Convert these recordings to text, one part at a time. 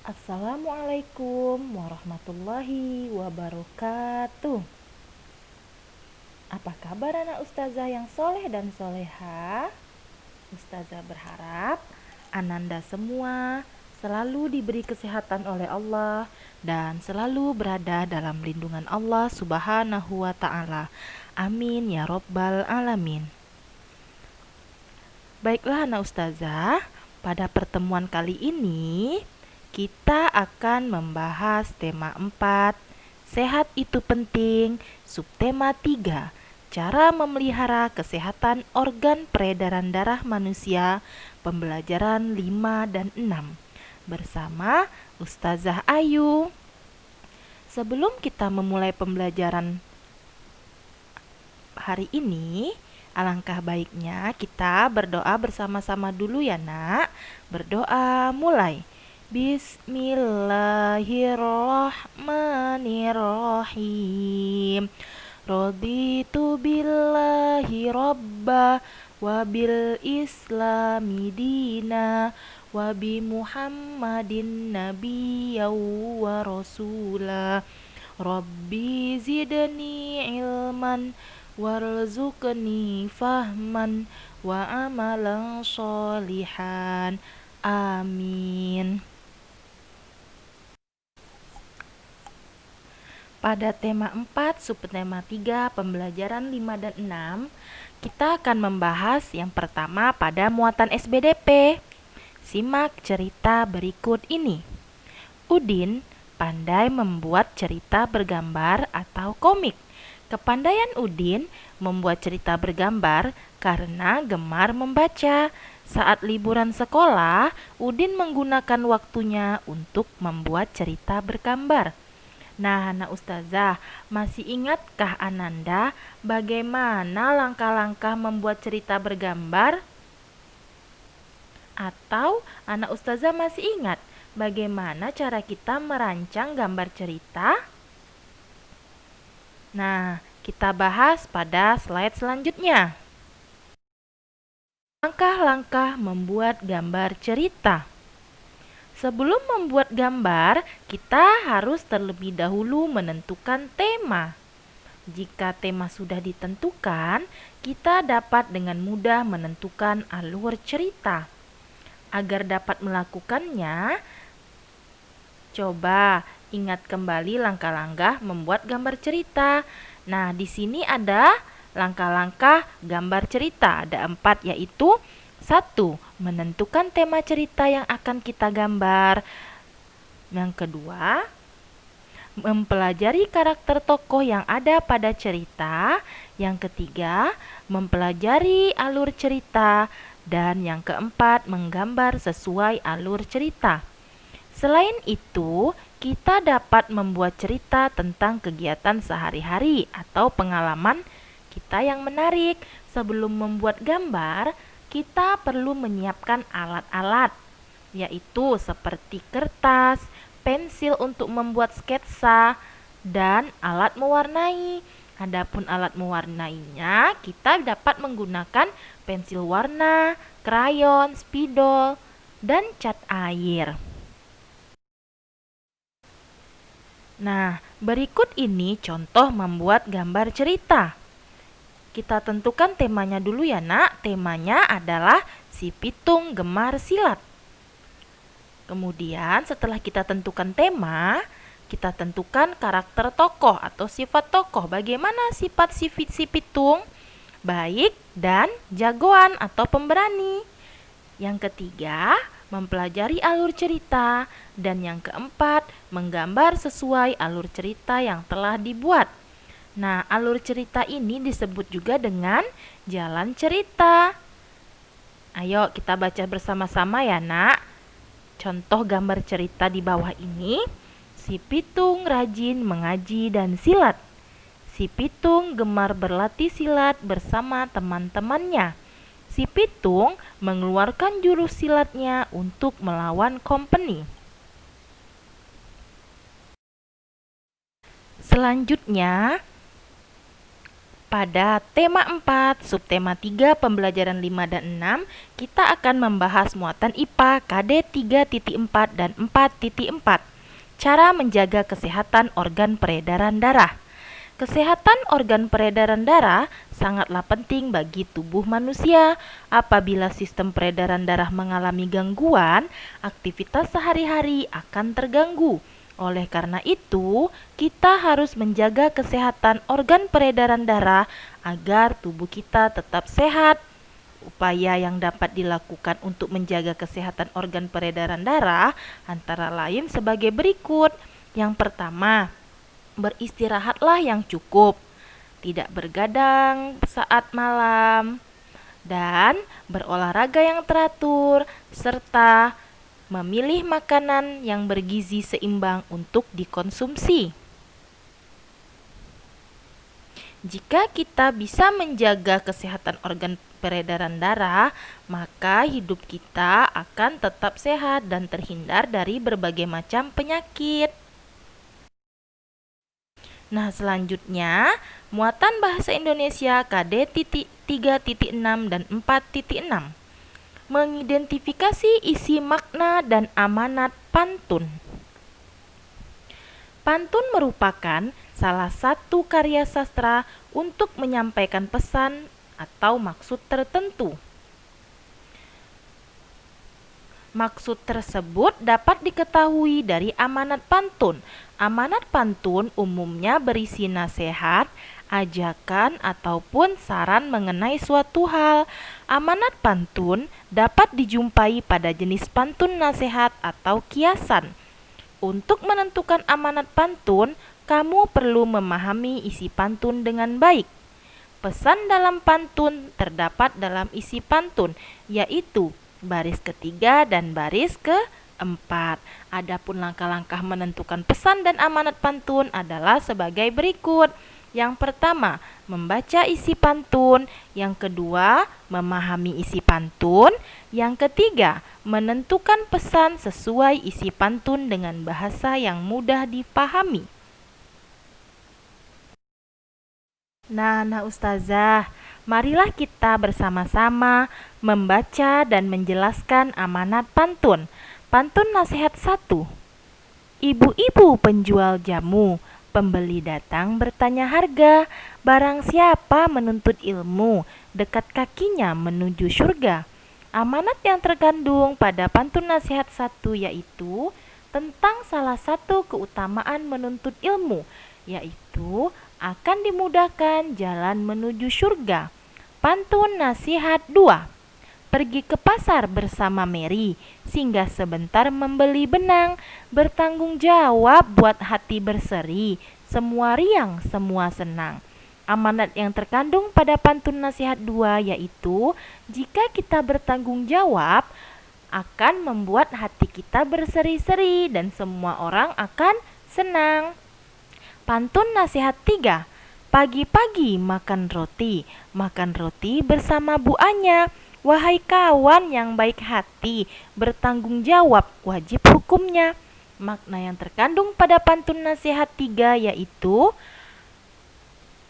Assalamualaikum warahmatullahi wabarakatuh. Apa kabar anak ustazah yang soleh dan soleha? Ustazah berharap Ananda semua selalu diberi kesehatan oleh Allah dan selalu berada dalam lindungan Allah Subhanahu wa Ta'ala. Amin ya Robbal 'Alamin. Baiklah anak ustazah, pada pertemuan kali ini kita akan membahas tema 4, sehat itu penting, subtema 3, cara memelihara kesehatan organ peredaran darah manusia, pembelajaran 5 dan 6, bersama Ustazah Ayu. Sebelum kita memulai pembelajaran hari ini, alangkah baiknya kita berdoa bersama-sama dulu ya nak. Berdoa mulai. Bismillahirrahmanirrahim. Raditu billahi robba wa bil islami dina wa bi muhammadin nabiyya wa rasula. Rabbi zidni ilman warzuqni fahman wa amalan sholihan. Amin. Pada tema 4, subtema 3, pembelajaran 5 dan 6, kita akan membahas yang pertama pada muatan SBDP. Simak cerita berikut ini. Udin pandai membuat cerita bergambar atau komik. Kepandaian Udin membuat cerita bergambar karena gemar membaca. Saat liburan sekolah, Udin menggunakan waktunya untuk membuat cerita bergambar. Nah, anak ustazah, masih ingatkah Ananda bagaimana langkah-langkah membuat cerita bergambar? Atau anak ustazah masih ingat bagaimana cara kita merancang gambar cerita? Nah, kita bahas pada slide selanjutnya. Langkah-langkah membuat gambar cerita. Sebelum membuat gambar, kita harus terlebih dahulu menentukan tema. Jika tema sudah ditentukan, kita dapat dengan mudah menentukan alur cerita. Agar dapat melakukannya, coba ingat kembali langkah-langkah membuat gambar cerita. Nah, di sini ada langkah-langkah gambar cerita. Ada 4, yaitu 1. Menentukan tema cerita yang akan kita gambar. Yang kedua, mempelajari karakter tokoh yang ada pada cerita. Yang ketiga, mempelajari alur cerita. Dan yang keempat, menggambar sesuai alur cerita. Selain itu, kita dapat membuat cerita tentang kegiatan sehari-hari atau pengalaman kita yang menarik. Sebelum membuat gambar, kita perlu menyiapkan alat-alat, yaitu seperti kertas, pensil untuk membuat sketsa, dan alat mewarnai. Adapun alat mewarnainya, kita dapat menggunakan pensil warna, krayon, spidol, dan cat air. Nah, berikut ini contoh membuat gambar cerita. Kita tentukan temanya dulu ya nak. Temanya adalah si pitung gemar silat. Kemudian setelah kita tentukan tema, kita tentukan karakter tokoh atau sifat tokoh. Bagaimana sifat si pitung? Baik dan jagoan atau pemberani. Yang ketiga, mempelajari alur cerita. Dan yang keempat, menggambar sesuai alur cerita yang telah dibuat. Nah, alur cerita ini disebut juga dengan jalan cerita. Ayo kita baca bersama-sama ya nak. Contoh gambar cerita di bawah ini. Si pitung rajin mengaji dan silat. Si pitung gemar berlatih silat bersama teman-temannya. Si pitung mengeluarkan jurus silatnya untuk melawan company. Selanjutnya, Pada tema 4, subtema 3, pembelajaran 5 dan 6, kita akan membahas muatan IPA KD 3.4 dan 4.4. Cara menjaga kesehatan organ peredaran darah. Kesehatan organ peredaran darah sangatlah penting bagi tubuh manusia. Apabila sistem peredaran darah mengalami gangguan, aktivitas sehari-hari akan terganggu. Oleh karena itu, kita harus menjaga kesehatan organ peredaran darah agar tubuh kita tetap sehat. Upaya yang dapat dilakukan untuk menjaga kesehatan organ peredaran darah antara lain sebagai berikut. Yang pertama, beristirahatlah yang cukup, tidak bergadang saat malam, dan berolahraga yang teratur, serta memilih makanan yang bergizi seimbang untuk dikonsumsi. Jika kita bisa menjaga kesehatan organ peredaran darah, maka hidup kita akan tetap sehat dan terhindar dari berbagai macam penyakit. Nah, selanjutnya, muatan bahasa Indonesia KD 3.6 dan 4.6. Mengidentifikasi isi makna dan amanat pantun. Pantun merupakan salah satu karya sastra untuk menyampaikan pesan atau maksud tertentu. Maksud tersebut dapat diketahui dari amanat pantun. Amanat pantun umumnya berisi nasihat, ajakan, ataupun saran mengenai suatu hal. Amanat pantun dapat dijumpai pada jenis pantun nasihat atau kiasan. Untuk menentukan amanat pantun, kamu perlu memahami isi pantun dengan baik. Pesan dalam pantun terdapat dalam isi pantun, yaitu baris ketiga dan baris keempat. Adapun langkah-langkah menentukan pesan dan amanat pantun adalah sebagai berikut. Yang pertama, membaca isi pantun. Yang kedua, memahami isi pantun. Yang ketiga, menentukan pesan sesuai isi pantun dengan bahasa yang mudah dipahami. Nah, Ustazah, marilah kita bersama-sama membaca dan menjelaskan amanat pantun. Pantun nasihat 1. Ibu-ibu penjual jamu, pembeli datang bertanya harga. Barang siapa menuntut ilmu, dekat kakinya menuju surga. Amanat yang terkandung pada pantun nasihat 1 yaitu tentang salah satu keutamaan menuntut ilmu, yaitu akan dimudahkan jalan menuju surga. Pantun nasihat 2. Pergi ke pasar bersama Mary, singgah sebentar membeli benang, bertanggung jawab buat hati berseri, semua riang, semua senang. Amanat yang terkandung pada pantun nasihat 2 yaitu jika kita bertanggung jawab akan membuat hati kita berseri-seri dan semua orang akan senang. Pantun nasihat 3. Pagi-pagi makan roti bersama Bu Anya. Wahai kawan yang baik hati, bertanggung jawab wajib hukumnya. Makna yang terkandung pada pantun nasihat 3 yaitu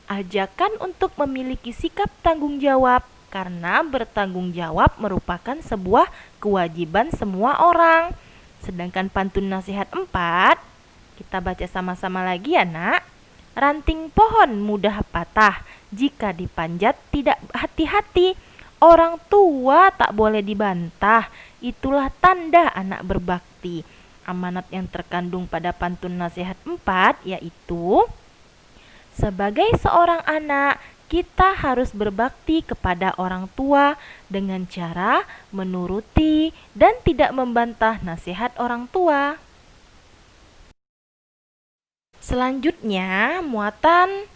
ajakan untuk memiliki sikap tanggung jawab, karena bertanggung jawab merupakan sebuah kewajiban semua orang. Sedangkan pantun nasihat 4, kita baca sama-sama lagi ya nak. Ranting pohon mudah patah, jika dipanjat tidak hati-hati. Orang tua tak boleh dibantah, itulah tanda anak berbakti. Amanat yang terkandung pada pantun nasihat 4 yaitu sebagai seorang anak, kita harus berbakti kepada orang tua dengan cara menuruti dan tidak membantah nasihat orang tua. Selanjutnya, muatan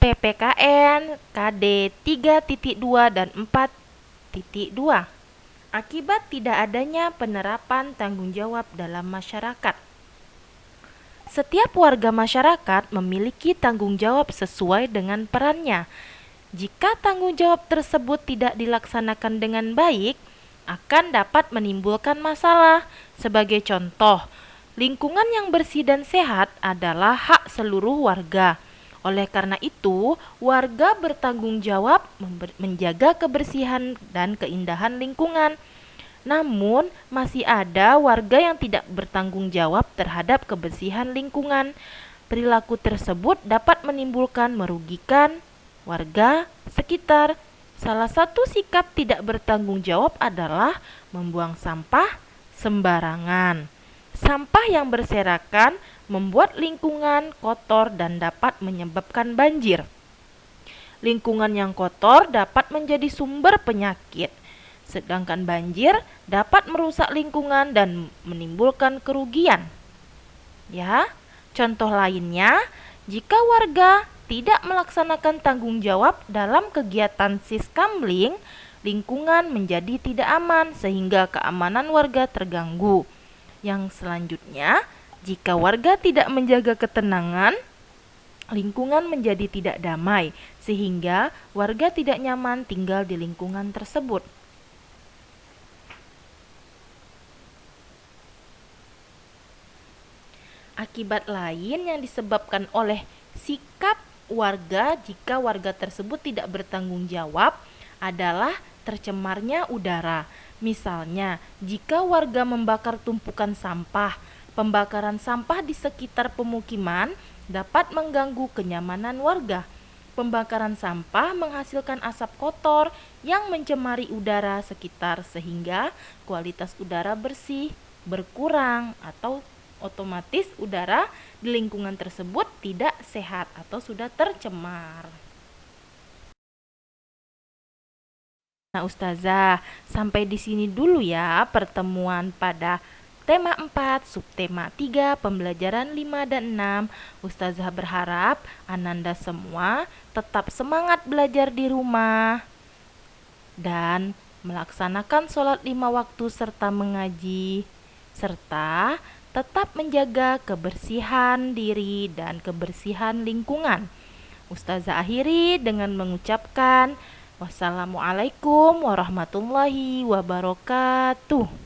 PPKN KD 3.2 dan 4.2. Akibat tidak adanya penerapan tanggung jawab dalam masyarakat. Setiap warga masyarakat memiliki tanggung jawab sesuai dengan perannya. Jika tanggung jawab tersebut tidak dilaksanakan dengan baik, akan dapat menimbulkan masalah. Sebagai contoh, lingkungan yang bersih dan sehat adalah hak seluruh warga. Oleh karena itu, warga bertanggung jawab menjaga kebersihan dan keindahan lingkungan. Namun, masih ada warga yang tidak bertanggung jawab terhadap kebersihan lingkungan. Perilaku tersebut dapat menimbulkan merugikan warga sekitar. Salah satu sikap tidak bertanggung jawab adalah membuang sampah sembarangan. Sampah yang berserakan membuat lingkungan kotor dan dapat menyebabkan banjir. Lingkungan yang kotor dapat menjadi sumber penyakit, sedangkan banjir dapat merusak lingkungan dan menimbulkan kerugian. Ya, contoh lainnya, jika warga tidak melaksanakan tanggung jawab dalam kegiatan siskamling, lingkungan menjadi tidak aman sehingga keamanan warga terganggu. Yang selanjutnya, jika warga tidak menjaga ketenangan, lingkungan menjadi tidak damai sehingga warga tidak nyaman tinggal di lingkungan tersebut. Akibat lain yang disebabkan oleh sikap warga jika warga tersebut tidak bertanggung jawab adalah tercemarnya udara. Misalnya, jika warga membakar tumpukan sampah, pembakaran sampah di sekitar pemukiman dapat mengganggu kenyamanan warga. Pembakaran sampah menghasilkan asap kotor yang mencemari udara sekitar sehingga kualitas udara bersih berkurang atau otomatis udara di lingkungan tersebut tidak sehat atau sudah tercemar. Nah, Ustazah, sampai di sini dulu ya pertemuan pada tema 4, subtema 3, pembelajaran 5 dan 6. Ustazah berharap Ananda semua tetap semangat belajar di rumah dan melaksanakan sholat 5 waktu serta mengaji, serta tetap menjaga kebersihan diri dan kebersihan lingkungan. Ustazah akhiri dengan mengucapkan wassalamualaikum warahmatullahi wabarakatuh.